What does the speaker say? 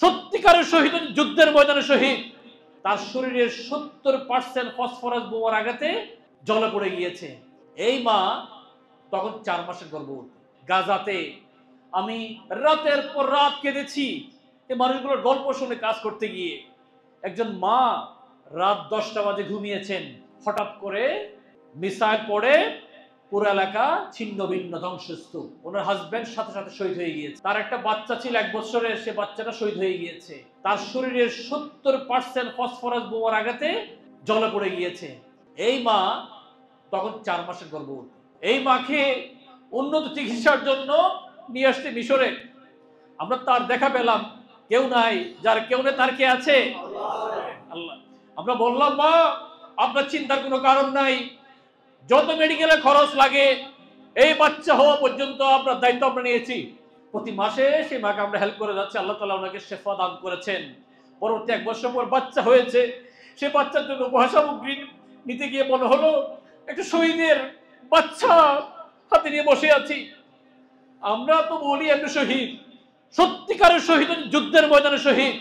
সত্যিকারের শহীদ, যুদ্ধের ময়দানে শহীদ। তার শরীরের 70% ফসফরাস বোমার আঘাতে জলে পড়ে গিয়েছে। এই মা তখন 4 মাসের গর্ভবতী। গাজাতে আমি রাতের পর রাত কেঁদেছি এই মানুষগুলোর গল্প শুনে কাজ করতে গিয়ে। একজন মা রাত 10টা বাজে ঘুমিয়েছেন, হঠাৎ করে মিসাইল পড়ে পুরো এলাকা ছিন্ন ভিন্ন ধ্বংসস্তূপ। ওনার হাজবেন্ড সাথে সাথে শহীদ হয়ে গিয়েছে। তার একটা বাচ্চা ছিল 1 বছরের, সে বাচ্চাটা শহীদ হয়ে গিয়েছে। তার শরীরের 70% ফসফরাস বোমার আঘাতে জলে পড়ে গিয়েছে। এই মা তখন 4 মাসের গর্ভবতী। এই মাকে উন্নত চিকিৎসার জন্য নিয়ে আসতে মিশরে। আমরা তার দেখা পেলাম, কেউ নাই, যার কেউ নেই তার কে আছে? আল্লাহ। আমরা বললাম, মা আপনার চিন্তার কোনো কারণ নাই, যত মেডিকেলে খরচ লাগে এই বাচ্চা হওয়া পর্যন্ত আপনার দায়িত্ব আমরা নিয়েছি। প্রতি মাসে সেই মাকে আমরা হেল্প করে যাচ্ছি। আল্লাহ তাআলা ওনাকে শেফা দান করেছেন। পরবর্তী 1 বছর পর বাচ্চা হয়েছে। সে বাচ্চার জন্য উপহার সামগ্রী নিতে গিয়ে মনে হলো একটা শহীদের বাচ্চা হাতে নিয়ে বসে আছি। আমরা তো বলি একটা শহীদ, সত্যিকারের শহীদ, যুদ্ধের ময়দানে শহীদ।